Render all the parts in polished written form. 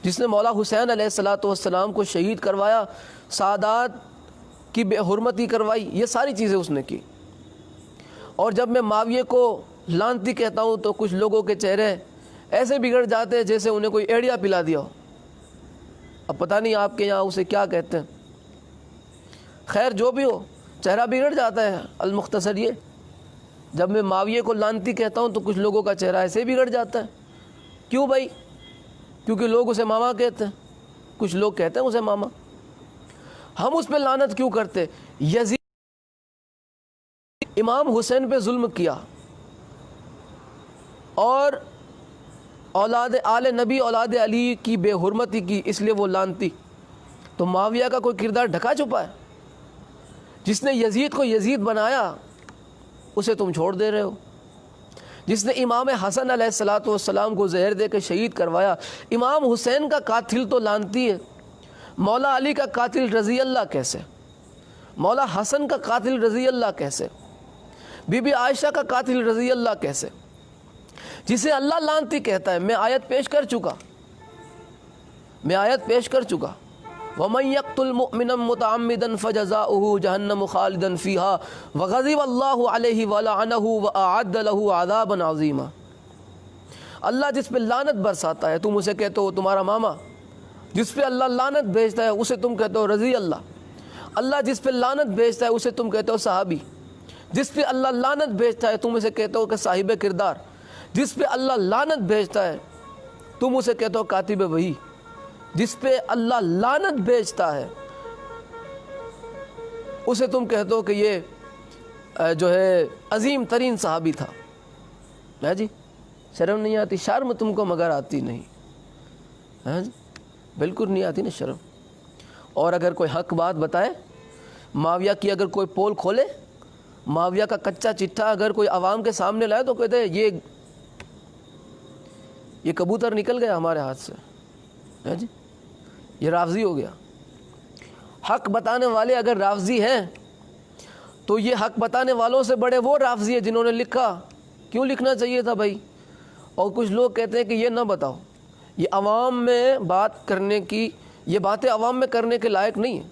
جس نے مولا حسین علیہ السلام کو شہید کروایا، سادات کی بے حرمتی کروائی، یہ ساری چیزیں اس نے کی۔ اور جب میں معاویہ کو لعنتی کہتا ہوں تو کچھ لوگوں کے چہرے ایسے بگڑ جاتے ہیں جیسے انہیں کوئی ایڑیا پلا دیا ہو۔ اب پتہ نہیں آپ کے یہاں اسے کیا کہتے ہیں، خیر جو بھی ہو، چہرہ بگڑ جاتا ہے۔ المختصر یہ، جب میں معاویہ کو لعنتی کہتا ہوں تو کچھ لوگوں کا چہرہ ایسے بگڑ جاتا ہے۔ کیوں بھائی؟ کیونکہ لوگ اسے ماما کہتے ہیں، کچھ لوگ کہتے ہیں اسے ماما۔ ہم اس پہ لعنت کیوں کرتے؟ یزید امام حسین پہ ظلم کیا اور اولاد آل نبی اولاد علی کی بے حرمتی کی، اس لیے وہ لعنتی۔ تو معاویہ کا کوئی کردار ڈھکا چھپا ہے؟ جس نے یزید کو یزید بنایا اسے تم چھوڑ دے رہے ہو۔ جس نے امام حسن علیہ السلام کو زہر دے کے شہید کروایا، امام حسین کا قاتل تو لعنتی ہے، مولا علی کا قاتل رضی اللہ کیسے؟ مولا حسن کا قاتل رضی اللہ کیسے؟ بی بی عائشہ کا قاتل رضی اللہ کیسے؟ جسے اللہ لعنتی کہتا ہے۔ میں آیت پیش کر چکا، وَمَنْ يَقْتُلْ مُؤْمِنًا مُتَعَمِّدًا فَجَزَاؤُهُ جَهَنَّمُ خَالِدًا فِيهَا وَغَضِبَ اللَّهُ عَلَيْهِ وَلَعَنَهُ وَأَعَدَّ لَهُ عَذَابًا عَظِيمًا۔ اللہ جس پہ لعنت برساتا ہے تم اسے کہتے ہو تمہارا ماما، جس پہ اللہ لعنت بھیجتا ہے اسے تم کہتے ہو رضی اللہ، اللہ جس پہ لعنت بھیجتا ہے اسے تم کہتے ہو صحابی، جس پہ اللہ لعنت بھیجتا ہے تم اسے کہتے ہو کہ صاحب کردار، جس پہ اللہ لعنت بھیجتا ہے تم اسے کہتے ہو کاتب وحی، جس پہ اللہ لعنت بھیجتا ہے اسے تم کہتے ہو کہ یہ جو ہے عظیم ترین صحابی تھا۔ ہے جی، شرم نہیں آتی؟ شرم تم کو مگر آتی نہیں، ہے جی، بالکل نہیں آتی نا شرم۔ اور اگر کوئی حق بات بتائے، معاویہ کی اگر کوئی پول کھولے، معاویہ کا کچا چٹھا اگر کوئی عوام کے سامنے لائے تو کہتے ہیں یہ کبوتر نکل گیا ہمارے ہاتھ سے، ہے جی، یہ رافضی ہو گیا۔ حق بتانے والے اگر رافضی ہیں تو یہ حق بتانے والوں سے بڑے وہ رافضی ہیں جنہوں نے لکھا۔ کیوں لکھنا چاہیے تھا بھائی؟ اور کچھ لوگ کہتے ہیں کہ یہ نہ بتاؤ، یہ عوام میں بات کرنے کی، یہ باتیں عوام میں کرنے کے لائق نہیں ہیں،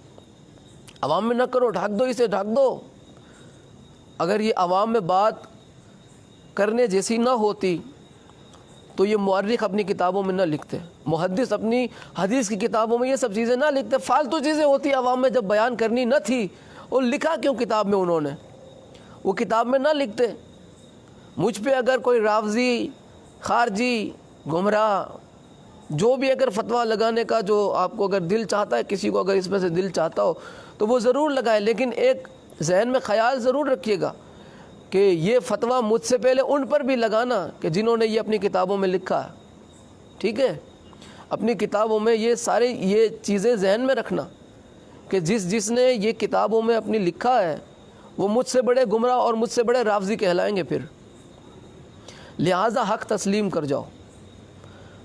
عوام میں نہ کرو، ڈھک دو، اسے ڈھک دو۔ اگر یہ عوام میں بات کرنے جیسی نہ ہوتی تو یہ مورخ اپنی کتابوں میں نہ لکھتے، محدث اپنی حدیث کی کتابوں میں یہ سب چیزیں نہ لکھتے۔ فالتو چیزیں ہوتی عوام میں جب بیان کرنی نہ تھی، اور لکھا کیوں کتاب میں انہوں نے؟ وہ کتاب میں نہ لکھتے۔ مجھ پہ اگر کوئی رافضی، خارجی، گمراہ جو بھی اگر فتویٰ لگانے کا جو آپ کو اگر دل چاہتا ہے، کسی کو اگر اس میں سے دل چاہتا ہو تو وہ ضرور لگائے، لیکن ایک ذہن میں خیال ضرور رکھیے گا کہ یہ فتویٰ مجھ سے پہلے ان پر بھی لگانا کہ جنہوں نے یہ اپنی کتابوں میں لکھا ہے، ٹھیک ہے؟ اپنی کتابوں میں یہ سارے یہ چیزیں ذہن میں رکھنا کہ جس نے یہ کتابوں میں اپنی لکھا ہے وہ مجھ سے بڑے گمراہ اور مجھ سے بڑے رافضی کہلائیں گے پھر۔ لہٰذا حق تسلیم کر جاؤ،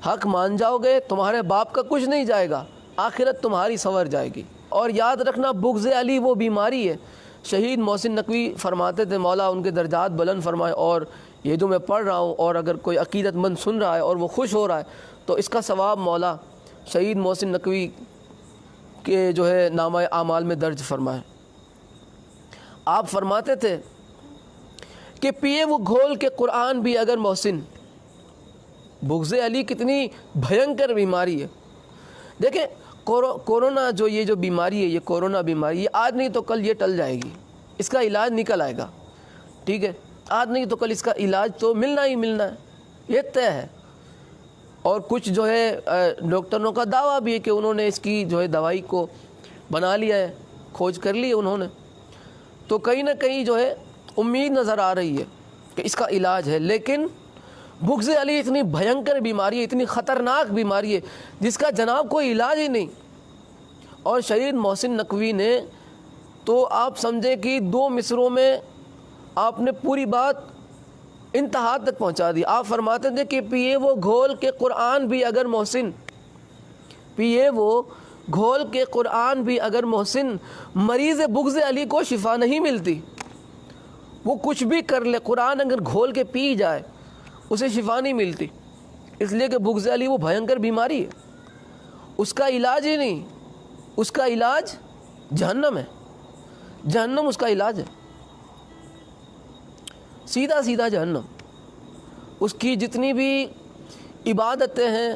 حق مان جاؤ گے، تمہارے باپ کا کچھ نہیں جائے گا، آخرت تمہاری سنور جائے گی۔ اور یاد رکھنا، بغض علی وہ بیماری ہے۔ شہید محسن نقوی فرماتے تھے مولا ان کے درجات بلند فرمائے، اور یہ جو میں پڑھ رہا ہوں اور اگر کوئی عقیدت مند سن رہا ہے اور وہ خوش ہو رہا ہے تو اس کا ثواب مولا شہید محسن نقوی کے جو ہے نامہ اعمال میں درج فرمائے۔ آپ فرماتے تھے کہ پیے وہ گھول کے قرآن بھی اگر محسن۔ بغض علی کتنی بھینکر بیماری ہے۔ دیکھیں کورونا جو یہ جو بیماری ہے، یہ کورونا بیماری، یہ آج نہیں تو کل یہ ٹل جائے گی، اس کا علاج نکل آئے گا، ٹھیک ہے؟ آج نہیں تو کل اس کا علاج تو ملنا ہی ملنا ہے، یہ طے ہے۔ اور کچھ جو ہے ڈاکٹروں کا دعویٰ بھی ہے کہ انہوں نے اس کی جو ہے دوائی کو بنا لیا ہے، کھوج کر لی ہے انہوں نے، تو کہیں نہ کہیں جو ہے امید نظر آ رہی ہے کہ اس کا علاج ہے۔ لیکن بغض علی اتنی بھینکر بیماری ہے، اتنی خطرناک بیماری ہے جس کا جناب کوئی علاج ہی نہیں۔ اور شہید محسن نقوی نے تو آپ سمجھیں کہ 2 مصروں میں آپ نے پوری بات انتہا تک پہنچا دی۔ آپ فرماتے تھے کہ پیے وہ گھول کے قرآن بھی اگر محسن، پیے وہ گھول کے قرآن بھی اگر محسن، مریض بغض علی کو شفا نہیں ملتی۔ وہ کچھ بھی کر لے، قرآن اگر گھول کے پی جائے اسے شفا نہیں ملتی، اس لیے کہ بغض علی وہ بھینکر بیماری ہے۔ اس کا علاج ہی نہیں، اس کا علاج جہنم ہے، جہنم اس کا علاج ہے، سیدھا سیدھا جہنم۔ اس کی جتنی بھی عبادتیں ہیں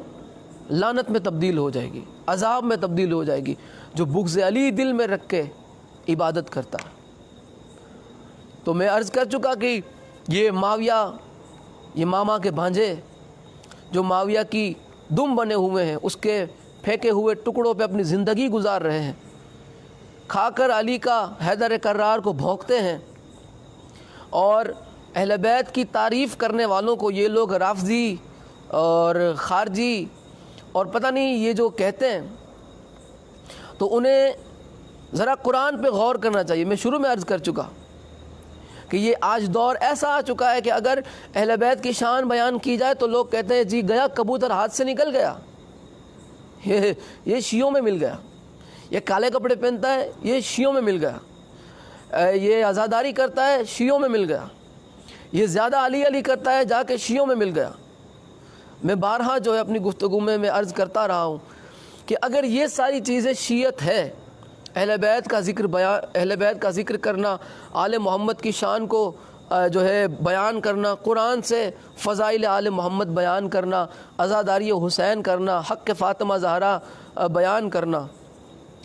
لعنت میں تبدیل ہو جائے گی، عذاب میں تبدیل ہو جائے گی، جو بغض علی دل میں رکھ کے عبادت کرتا ہے۔ تو میں عرض کر چکا کہ یہ معاویہ، یہ ماما کے بھانجے جو معاویہ کی دم بنے ہوئے ہیں، اس کے پھینکے ہوئے ٹکڑوں پہ اپنی زندگی گزار رہے ہیں، کھا کر علی کا حیدر کرار کو بھونکتے ہیں، اور اہل بیت کی تعریف کرنے والوں کو یہ لوگ رافضی اور خارجی اور پتہ نہیں یہ جو کہتے ہیں، تو انہیں ذرا قرآن پہ غور کرنا چاہیے۔ میں شروع میں عرض کر چکا کہ یہ آج دور ایسا آ چکا ہے کہ اگر اہل بیت کی شان بیان کی جائے تو لوگ کہتے ہیں جی گیا کبوتر ہاتھ سے نکل گیا، یہ شیعوں میں مل گیا، یہ کالے کپڑے پہنتا ہے یہ شیعوں میں مل گیا، یہ عزاداری کرتا ہے شیعوں میں مل گیا، یہ زیادہ علی علی کرتا ہے جا کے شیعوں میں مل گیا۔ میں بارہا جو ہے اپنی گفتگو میں عرض کرتا رہا ہوں کہ اگر یہ ساری چیزیں شیعت ہے، اہل بیت کا ذکر اہل بیت کا ذکر کرنا، آل محمد کی شان کو جو ہے بیان کرنا، قرآن سے فضائل آل محمد بیان کرنا، عزاداری حسین کرنا، حق فاطمہ زہرا بیان کرنا،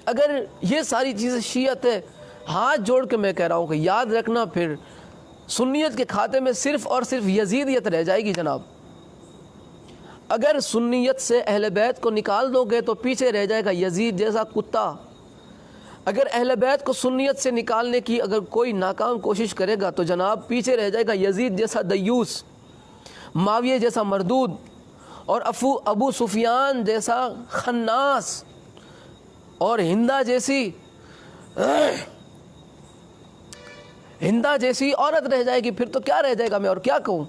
اگر یہ ساری چیزیں شیعت ہے، ہاتھ جوڑ کے میں کہہ رہا ہوں کہ یاد رکھنا پھر سنیت کے کھاتے میں صرف اور صرف یزیدیت رہ جائے گی جناب۔ اگر سنیت سے اہل بیت کو نکال دو گے تو پیچھے رہ جائے گا یزید جیسا کتا۔ اگر اہل بیت کو سنیت سے نکالنے کی اگر کوئی ناکام کوشش کرے گا تو جناب پیچھے رہ جائے گا یزید جیسا دیوس، معاویہ جیسا مردود، اور ابو سفیان جیسا خناس، اور ہندہ جیسی عورت رہ جائے گی۔ پھر تو کیا رہ جائے گا، میں اور کیا کہوں،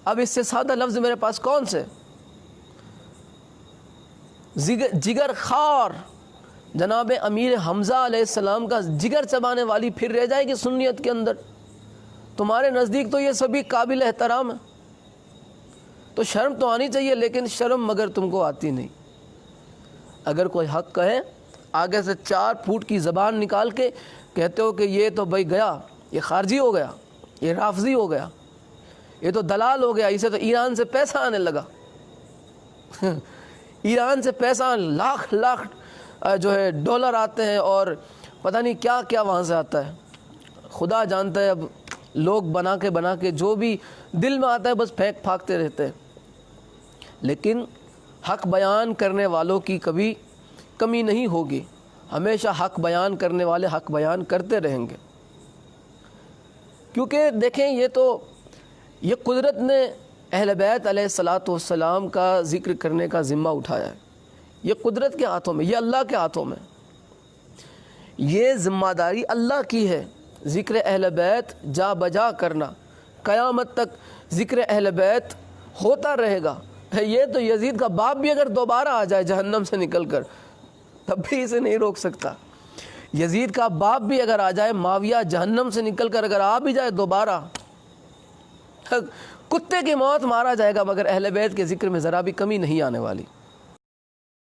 اب اس سے سادہ لفظ میرے پاس کون سے۔ جگر خار جناب امیر حمزہ علیہ السلام کا جگر چبانے والی پھر رہ جائے گی سنیت کے اندر۔ تمہارے نزدیک تو یہ سبھی قابل احترام ہیں، تو شرم تو آنی چاہیے، لیکن شرم مگر تم کو آتی نہیں۔ اگر کوئی حق کہے آگے سے 4 فٹ کی زبان نکال کے کہتے ہو کہ یہ تو بھائی گیا، یہ خارجی ہو گیا، یہ رافضی ہو گیا، یہ تو دلال ہو گیا، اسے تو ایران سے پیسہ آنے لگا، ایران سے پیسہ لاکھ لاکھ جو ہے ڈالر آتے ہیں اور پتہ نہیں کیا کیا وہاں سے آتا ہے، خدا جانتا ہے۔ اب لوگ بنا کے جو بھی دل میں آتا ہے بس پھانکتے رہتے ہیں، لیکن حق بیان کرنے والوں کی کبھی کمی نہیں ہوگی، ہمیشہ حق بیان کرنے والے حق بیان کرتے رہیں گے۔ کیونکہ دیکھیں یہ قدرت نے اہل بیت علیہ الصلاۃ والسلام کا ذکر کرنے کا ذمہ اٹھایا ہے، یہ قدرت کے ہاتھوں میں، یہ اللہ کے ہاتھوں میں، یہ ذمہ داری اللہ کی ہے۔ ذکر اہل بیت جا بجا کرنا، قیامت تک ذکر اہل بیت ہوتا رہے گا۔ یہ تو یزید کا باپ بھی اگر دوبارہ آ جائے جہنم سے نکل کر تب بھی اسے نہیں روک سکتا۔ یزید کا باپ بھی اگر آ جائے، معاویہ جہنم سے نکل کر اگر آ بھی جائے دوبارہ، کتے کی موت مارا جائے گا، مگر اہل بیت کے ذکر میں ذرا بھی کمی نہیں آنے والی۔